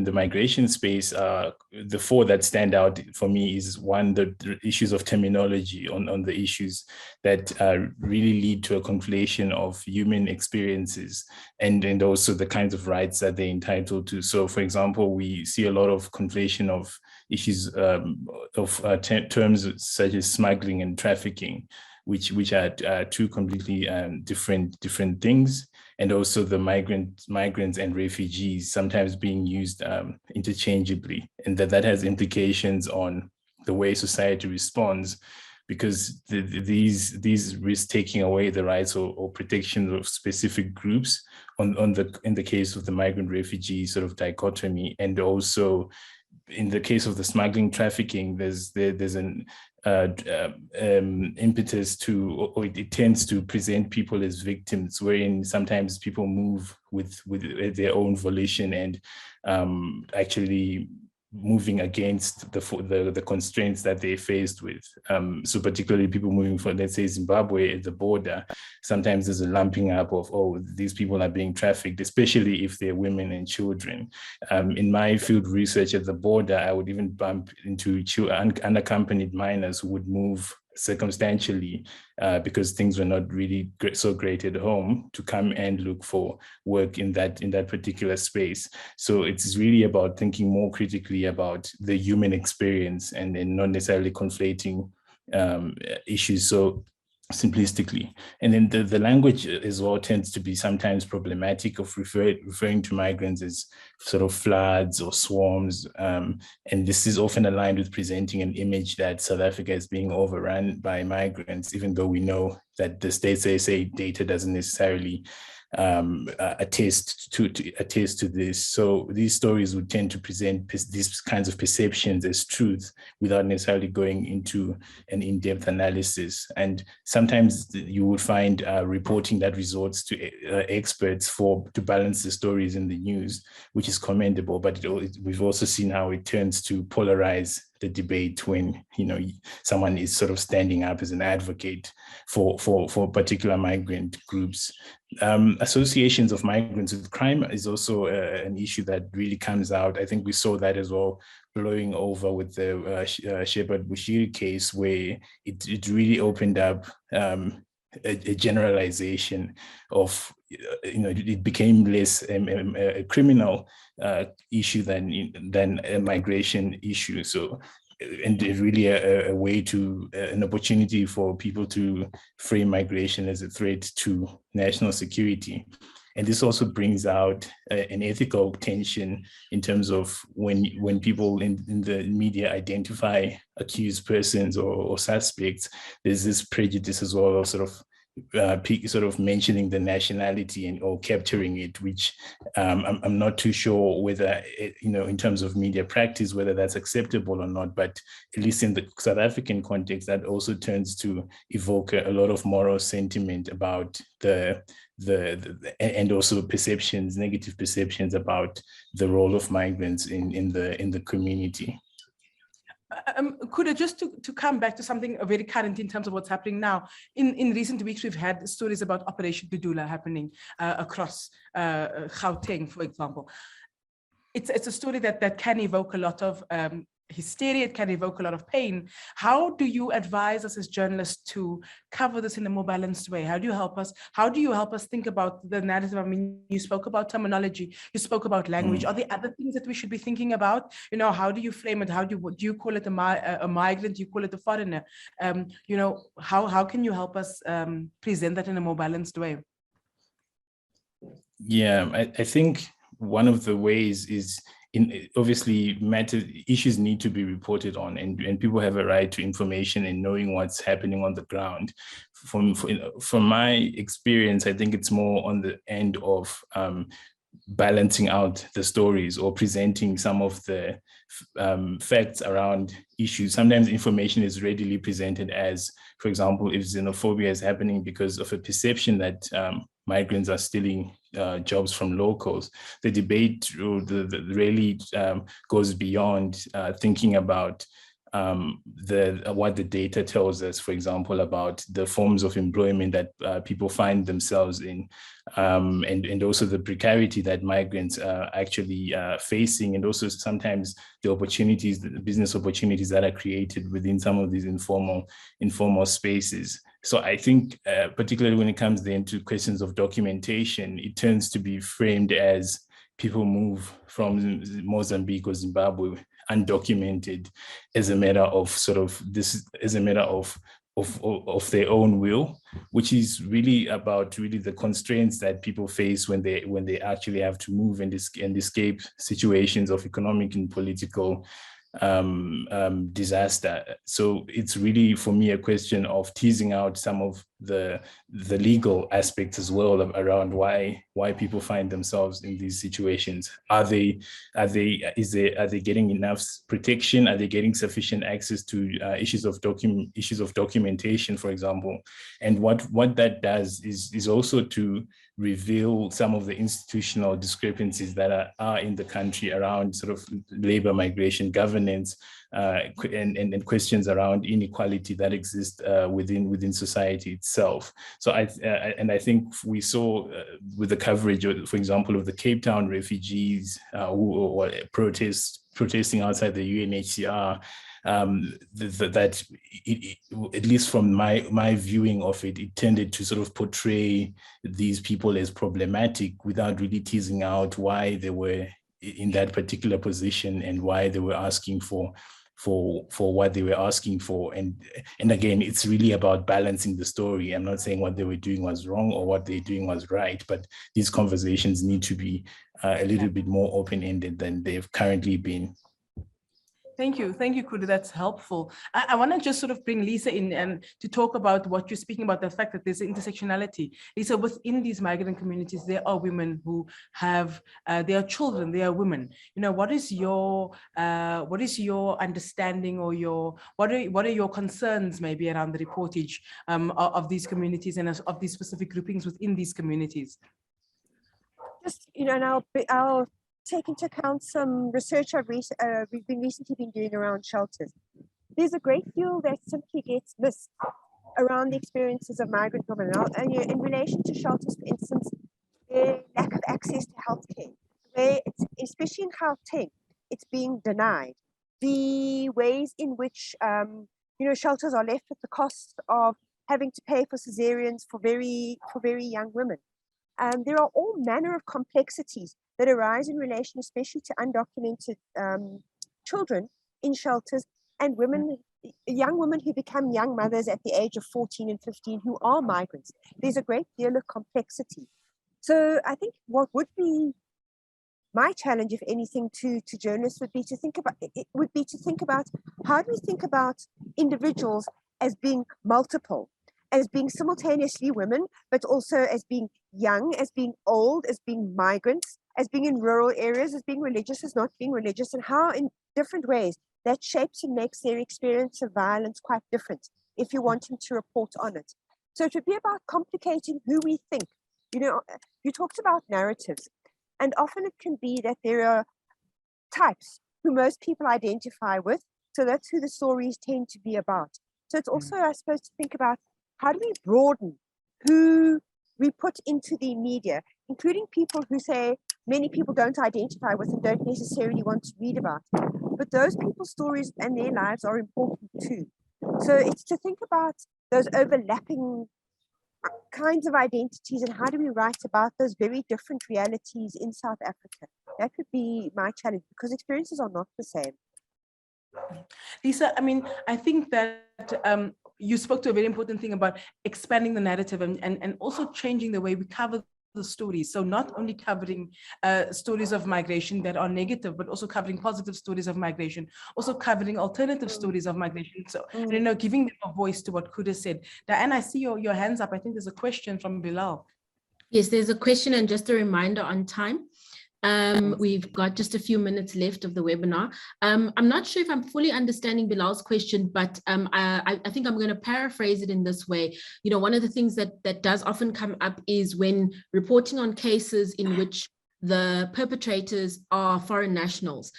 the migration space, the 4 that stand out for me is one, the issues of terminology on the issues that really lead to a conflation of human experiences and also the kinds of rights that they're entitled to. So for example, we see a lot of conflation of issues of terms such as smuggling and trafficking, which are 2 completely different things. And also the migrants and refugees sometimes being used interchangeably, and that has implications on the way society responds, because these risk taking away the rights or protections of specific groups in the case of the migrant refugee sort of dichotomy, and also in the case of the smuggling trafficking, there's an impetus to, or it tends to present people as victims, wherein sometimes people move with their own volition and actually moving against the constraints that they're faced with. So particularly people moving from, let's say, Zimbabwe at the border, sometimes there's a lumping up of, oh, these people are being trafficked, especially if they're women and children. In my field research at the border, I would even bump into unaccompanied minors who would move circumstantially because things were not really so great at home, to come and look for work in that particular space. So it's really about thinking more critically about the human experience and not necessarily conflating issues so simplistically. And then the language as well tends to be sometimes problematic of referring to migrants as sort of floods or swarms. And this is often aligned with presenting an image that South Africa is being overrun by migrants, even though we know that the State SA data doesn't necessarily attest to this. So these stories would tend to present these kinds of perceptions as truth without necessarily going into an in-depth analysis. And sometimes you would find reporting that resorts to experts to balance the stories in the news, which is commendable, but we've also seen how it turns to polarize the debate when, you know, someone is sort of standing up as an advocate for particular migrant groups. Associations of migrants with crime is also an issue that really comes out. I think we saw that as well blowing over with the Shepherd Bushiri case, where it really opened up a generalization of, you know, it became less a criminal issue than a migration issue. So, and really a way to, an opportunity for people to frame migration as a threat to national security. And this also brings out an ethical tension in terms of when people in the media identify accused persons or suspects, there's this prejudice as well of sort of mentioning the nationality or capturing it, which I'm not too sure whether, you know, in terms of media practice, whether that's acceptable or not, but at least in the South African context, that also tends to evoke a lot of moral sentiment about and also perceptions, negative perceptions about the role of migrants in the community. Kuda, just to come back to something very current in terms of what's happening now. In recent weeks, we've had stories about Operation Dudula happening across Gauteng, for example. It's a story that can evoke a lot of hysteria, it can evoke a lot of pain. How do you advise us as journalists to cover this in a more balanced way? How do you help us? How do you help us think about the narrative? I mean, you spoke about terminology, you spoke about language. Are there other things that we should be thinking about? You know, how do you frame it? Do you call it a migrant? Do you call it a foreigner? You know, how can you help us present that in a more balanced way? Yeah, I think one of the ways is, obviously issues need to be reported on, and people have a right to information and knowing what's happening on the ground. From my experience, I think it's more on the end of balancing out the stories or presenting some of the facts around issues. Sometimes information is readily presented as, for example, if xenophobia is happening because of a perception that migrants are stealing jobs from locals. The debate really goes beyond thinking about what the data tells us, for example, about the forms of employment that people find themselves in, and also the precarity that migrants are actually facing, and also sometimes the opportunities, the business opportunities that are created within some of these informal spaces. So I think, particularly when it comes then to questions of documentation, it tends to be framed as people move from Mozambique or Zimbabwe undocumented as a matter of of their own will, which is really about the constraints that people face when they actually have to move and escape situations of economic and political disaster. So it's really, for me, a question of teasing out some of the legal aspects as well around why people find themselves in these situations. Are they getting enough protection? Are they getting sufficient access to issues of documentation, for example? And what that does is also to reveal some of the institutional discrepancies that are in the country around sort of labor migration, governance, and questions around inequality that exist within society itself. So I think we saw with the coverage, for example, of the Cape Town refugees who were protesting outside the UNHCR, that at least from my viewing of it, it tended to sort of portray these people as problematic without really teasing out why they were in that particular position and why they were asking for what they were asking for. And again, it's really about balancing the story. I'm not saying what they were doing was wrong or what they're doing was right, but these conversations need to be a little bit more open-ended than they've currently been. Thank you, Kudu. That's helpful. I want to just sort of bring Lisa in and to talk about what you're speaking about, the fact that there's intersectionality. Lisa, within these migrant communities, there are women who have, there are children, there are women. You know, what is your understanding, or what are your concerns maybe around the reportage of these communities and of these specific groupings within these communities? Just, you know, and I'll take into account some research we've recently been doing around shelters. There's a great deal that simply gets missed around the experiences of migrant women. And in relation to shelters, for instance, the lack of access to healthcare, where it's, especially in Gauteng, it's being denied. The ways in which you know, shelters are left with the cost of having to pay for cesareans for very young women. There are all manner of complexities that arise in relation, especially to undocumented children in shelters and women, young women who become young mothers at the age of 14 and 15 who are migrants. There's a great deal of complexity. So I think what would be my challenge, if anything, to journalists would be to think about how do we think about individuals as being multiple, as being simultaneously women, but also as being young, as being old, as being migrants, as being in rural areas, as being religious, as not being religious, and how in different ways that shapes and makes their experience of violence quite different if you're wanting to report on it. So it would be about complicating who we think. You know, you talked about narratives, and often it can be that there are types who most people identify with, so that's who the stories tend to be about. So it's also, I suppose, to think about how do we broaden who we put into the media, including people who say many people don't identify with and don't necessarily want to read about. But those people's stories and their lives are important too. So it's to think about those overlapping kinds of identities and how do we write about those very different realities in South Africa. That would be my challenge, because experiences are not the same. Lisa, I mean, I think that you spoke to a very important thing about expanding the narrative and also changing the way we cover the stories. So not only covering stories of migration that are negative, but also covering positive stories of migration, also covering alternative stories of migration. So, you know, giving them a voice to what Kuda said. Diane, I see your hands up. I think there's a question from Bilal. Yes, there's a question, and just a reminder on time. We've got just a few minutes left of the webinar. I'm not sure if I'm fully understanding Bilal's question, but I think I'm going to paraphrase it in this way. You know, one of the things that does often come up is when reporting on cases in which the perpetrators are foreign nationals,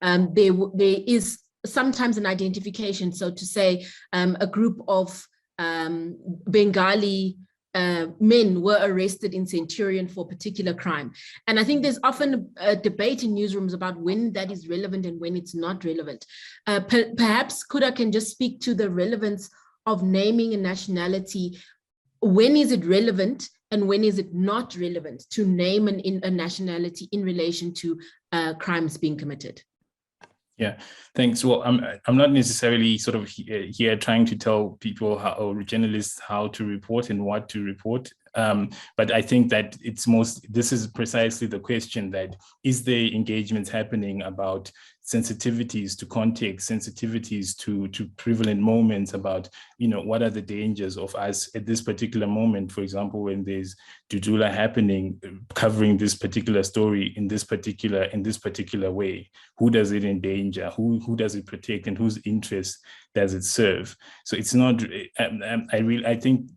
there is sometimes an identification, so to say, a group of Bengali men were arrested in Centurion for a particular crime. And I think there's often a debate in newsrooms about when that is relevant and when it's not relevant. Perhaps Kuda can just speak to the relevance of naming a nationality. When is it relevant and when is it not relevant to name a nationality in relation to crimes being committed? Yeah, thanks. Well, I'm not necessarily sort of here trying to tell people or journalists how to report and what to report. But I think that this is precisely the question, that is there engagements happening about sensitivities to context, sensitivities to prevalent moments, about, what are the dangers of us at this particular moment, for example, when there's Dudula happening, covering this particular story in this particular way. Who does it endanger? Who does it protect, and whose interests does it serve? So it's not, I think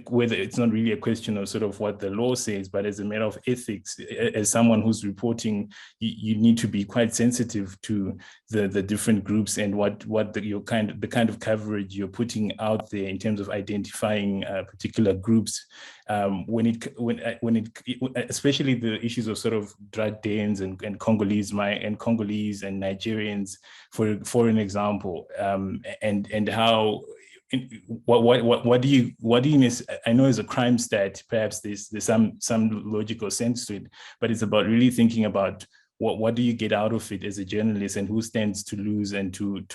whether it's not really a question of sort of what the law says, but as a matter of ethics, as someone who's reporting, you need to be quite sensitive to the different groups and the kind of coverage you're putting out there in terms of identifying particular groups. Especially the issues of sort of drug dens and Congolese and Nigerians, for an example, and how. What do you miss? I know as a crime stat, perhaps there's some logical sense to it, but it's about really thinking about what do you get out of it as a journalist, and who stands to lose and to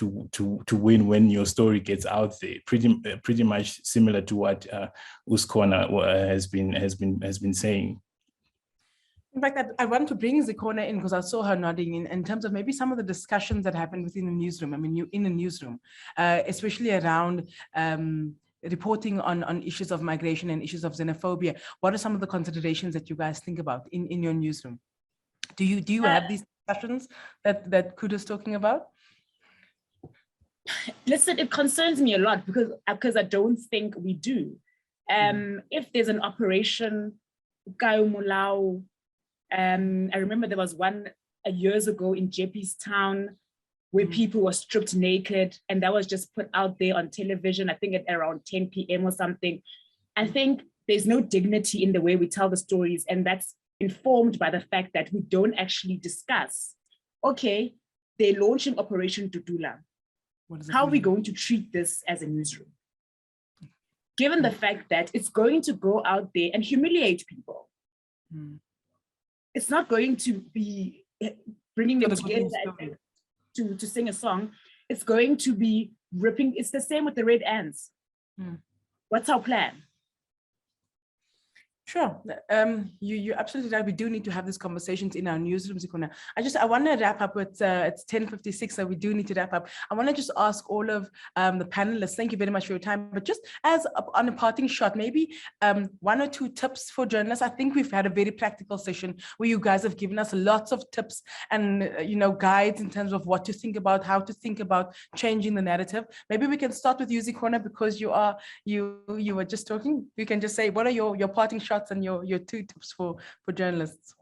win when your story gets out there. Pretty much similar to what Uskona has been saying. In fact, I want to bring Zikona in because I saw her nodding in terms of maybe some of the discussions that happened within the newsroom. I mean, you in the newsroom, especially around reporting on issues of migration and issues of xenophobia. What are some of the considerations that you guys think about in your newsroom? Do you have these discussions that Kuda's talking about? Listen, it concerns me a lot because I don't think we do. If there's an operation, Mulao, I remember there was one years ago in Jeppy's town where people were stripped naked, and that was just put out there on television, I think at around 10 p.m. or something. I think there's no dignity in the way we tell the stories, and that's informed by the fact that we don't actually discuss, okay, they're launching Operation Dudula. How are we going to treat this as a newsroom? Given the fact that it's going to go out there and humiliate people. It's not going to be bringing them together to sing a song. It's going to be ripping. It's the same with the Red Ants. What's our plan? Sure. You're absolutely right. We do need to have these conversations in our newsrooms. I want to wrap up with, it's 10:56, so we do need to wrap up. I want to just ask all of the panelists, thank you very much for your time, but just as on a parting shot, maybe one or two tips for journalists. I think we've had a very practical session where you guys have given us lots of tips and guides in terms of what to think about, how to think about changing the narrative. Maybe we can start with you, Zikona, because you were just talking. You can just say, what are your parting shots and your two tips for journalists?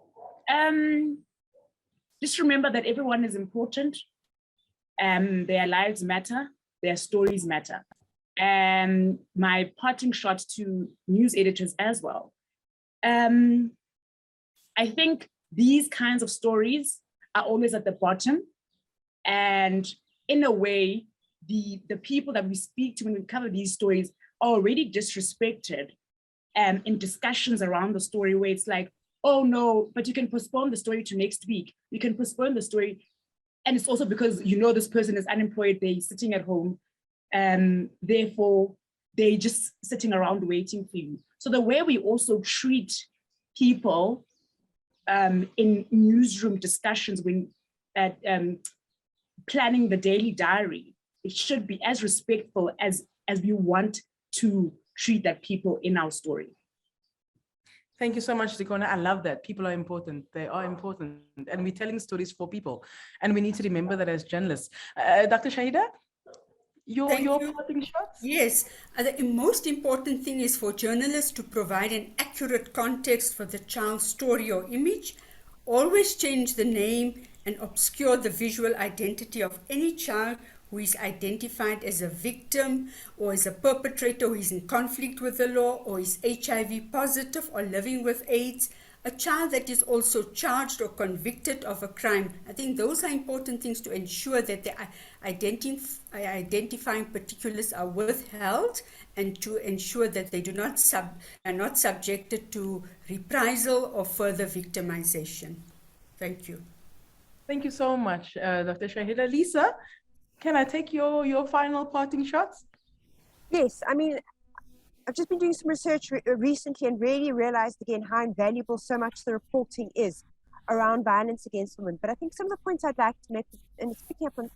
Just remember that everyone is important. Their lives matter, their stories matter. And my parting shot to news editors as well. I think these kinds of stories are always at the bottom. And in a way, the people that we speak to when we cover these stories are already disrespected in discussions around the story, where it's like, oh no, but you can postpone the story to next week. You can postpone the story. And it's also because this person is unemployed, they're sitting at home, and therefore they're just sitting around waiting for you. So the way we also treat people in newsroom discussions when planning the daily diary, it should be as respectful as we want to treat that people in our story. Thank you so much, Zikona. I love that. People are important. They are important. And we're telling stories for people. And we need to remember that as journalists. Dr. Shahida, your parting shots? Yes. The most important thing is for journalists to provide an accurate context for the child's story or image. Always change the name and obscure the visual identity of any child who is identified as a victim or as a perpetrator who is in conflict with the law or is HIV positive or living with AIDS, a child that is also charged or convicted of a crime. I think those are important things to ensure that the identifying particulars are withheld and to ensure that they are not subjected to reprisal or further victimization. Thank you. Thank you so much, Dr. Shahida. Lisa, can I take your final parting shots? Yes, I mean, I've just been doing some research recently and really realized again how invaluable so much the reporting is around violence against women. But I think some of the points I'd like to make, and it's picking up on,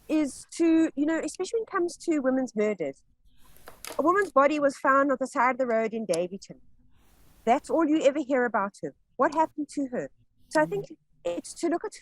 is to, especially when it comes to women's murders. A woman's body was found on the side of the road in Davyton. That's all you ever hear about her. What happened to her? So I think it's to look at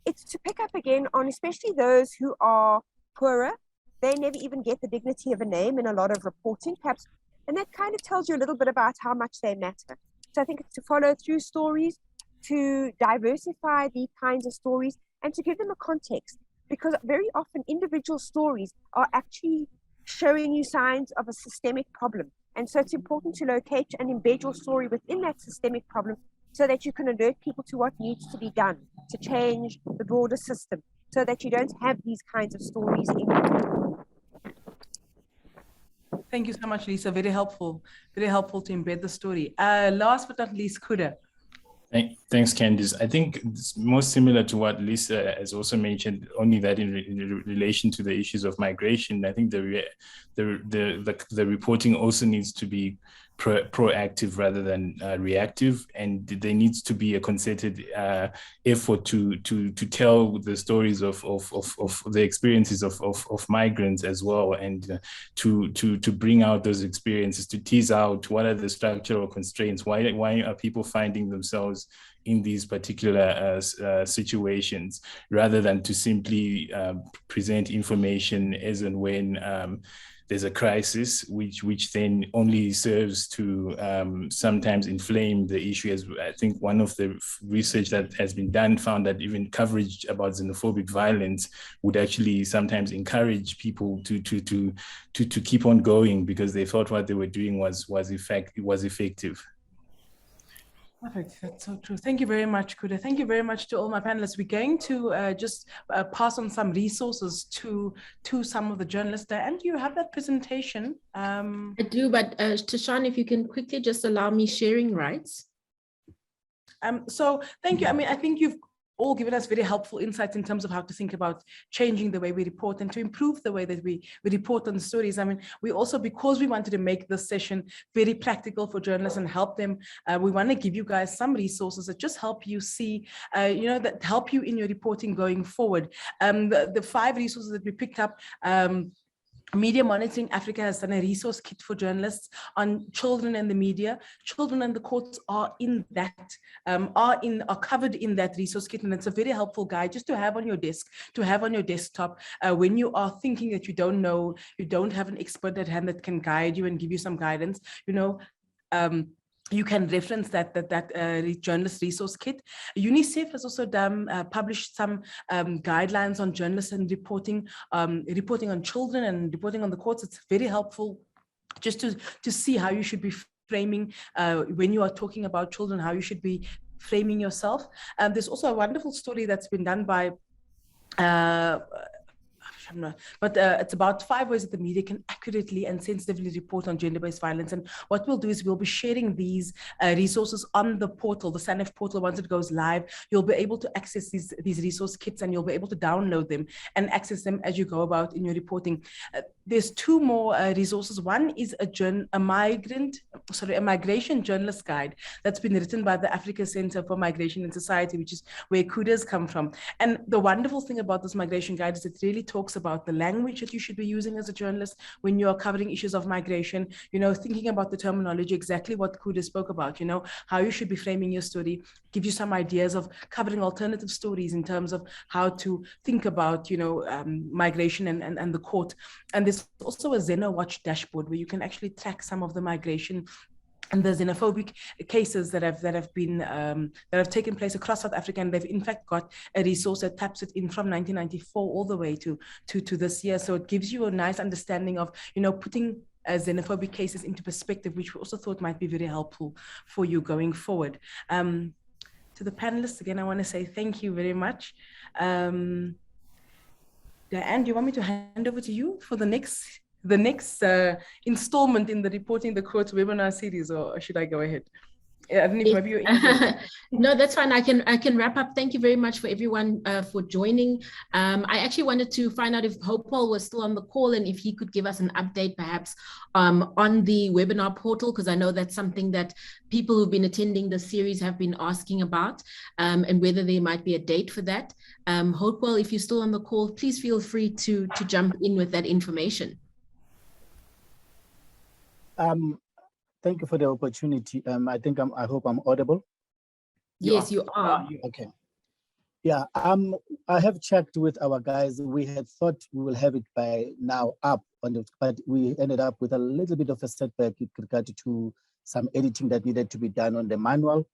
it's to pick up again on especially those who are poorer. They never even get the dignity of a name in a lot of reporting, perhaps. And that kind of tells you a little bit about how much they matter. So I think it's to follow through stories, to diversify these kinds of stories, and to give them a context. Because very often individual stories are actually showing you signs of a systemic problem. And so it's important to locate and embed your story within that systemic problem so that you can alert people to what needs to be done to change the broader system so that you don't have these kinds of stories anymore. Thank you so much, Lisa. Very helpful to embed the story. Last but not least, Kuda. Thanks, Candice. I think it's most similar to what Lisa has also mentioned, only that in relation to the issues of migration. I think the reporting also needs to be proactive rather than reactive, and there needs to be a concerted effort to tell the stories of the experiences of migrants as well, and to bring out those experiences, to tease out what are the structural constraints, why are people finding themselves in these particular situations, rather than to simply present information as and when there's a crisis, which then only serves to sometimes inflame the issue. As I think one of the research that has been done found that even coverage about xenophobic violence would actually sometimes encourage people to keep on going because they thought what they were doing was effective. Perfect. That's so true. Thank you very much, Kuda. Thank you very much to all my panelists. We're going to just pass on some resources to some of the journalists there. And you have that presentation. I do, but Tashan, if you can quickly just allow me sharing rights. So thank you. I mean, I think you've all given us very helpful insights in terms of how to think about changing the way we report and to improve the way that we report on the stories. I mean, we also, because we wanted to make this session very practical for journalists and help them, we want to give you guys some resources that just help you see, that help you in your reporting going forward. The 5 resources that we picked up, Media Monitoring Africa has done a resource kit for journalists on children and the media. Children and the courts are in that, are covered in that resource kit, and it's a very helpful guide just to have on your desk, to have on your desktop when you are thinking that you don't know, you don't have an expert at hand that can guide you and give you some guidance. You can reference that journalist resource kit. UNICEF has also published some guidelines on journalists and reporting on children and reporting on the courts. It's very helpful just to see how you should be framing when you are talking about children, how you should be framing yourself. There's also a wonderful story that's been done by it's about 5 ways that the media can accurately and sensitively report on gender-based violence. And what we'll do is we'll be sharing these resources on the portal, the SANEF portal. Once it goes live, you'll be able to access these resource kits, and you'll be able to download them and access them as you go about in your reporting. There's 2 more resources. One is a migration journalist guide that's been written by the Africa Center for Migration and Society, which is where Kuda's come from. And the wonderful thing about this migration guide is it really talks about the language that you should be using as a journalist when you are covering issues of migration, thinking about the terminology, exactly what Kuda spoke about, how you should be framing your story, give you some ideas of covering alternative stories in terms of how to think about, migration and the court. And there's also a XenoWatch dashboard where you can actually track some of the migration and the xenophobic cases that have taken place across South Africa, and they've in fact got a resource that taps it in from 1994 all the way to this year. So it gives you a nice understanding of putting xenophobic cases into perspective, which we also thought might be very helpful for you going forward. To the panelists again, I want to say thank you very much. Diane, do you want me to hand over to you for the next installment in the Reporting the Courts webinar series, or should I go ahead? I don't know if maybe you're No, that's fine. I can wrap up. Thank you very much for everyone for joining. I actually wanted to find out if Hopewell was still on the call and if he could give us an update perhaps on the webinar portal, because I know that's something that people who've been attending the series have been asking about, and whether there might be a date for that. Hopewell, if you're still on the call, please feel free to jump in with that information. Thank you for the opportunity. I hope I'm audible. Yes, you are. Okay. Yeah, I have checked with our guys. We had thought we will have it by now up on the, but we ended up with a little bit of a setback with regard to some editing that needed to be done on the manual.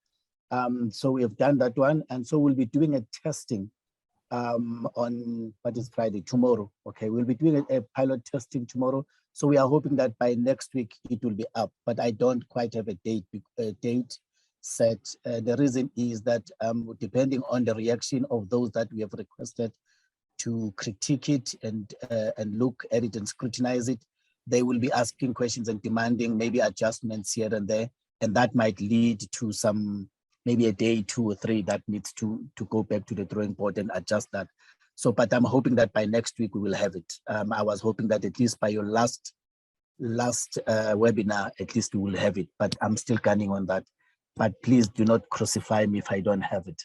So we have done that one, and so we'll be doing a testing on what is Friday, tomorrow. Okay, we'll be doing a pilot testing tomorrow. So we are hoping that by next week it will be up, but I don't quite have a date set. The reason is that depending on the reaction of those that we have requested to critique it and look at it and scrutinize it, they will be asking questions and demanding maybe adjustments here and there, and that might lead to some, maybe a day, 2 or 3 that needs to go back to the drawing board and adjust that. So, but I'm hoping that by next week we will have it. I was hoping that at least by your last webinar, at least we will have it, but I'm still gunning on that. But please do not crucify me if I don't have it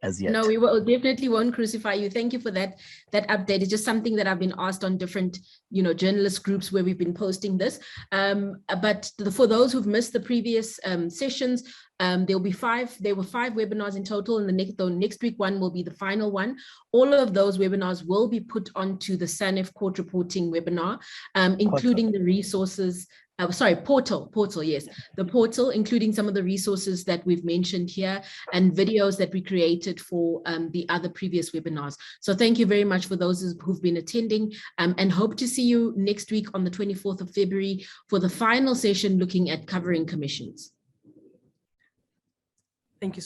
as yet. No, we will definitely won't crucify you. Thank you for that update. It's just something that I've been asked on different, journalist groups where we've been posting this. But for those who've missed the previous sessions, there were 5 webinars in total, and the next week one will be the final one. All of those webinars will be put onto the SANEF court reporting webinar, including the resources. Portal, yes. The portal, including some of the resources that we've mentioned here and videos that we created for the other previous webinars. So thank you very much for those who've been attending, and hope to see you next week on the 24th of February for the final session looking at covering commissions. Thank you so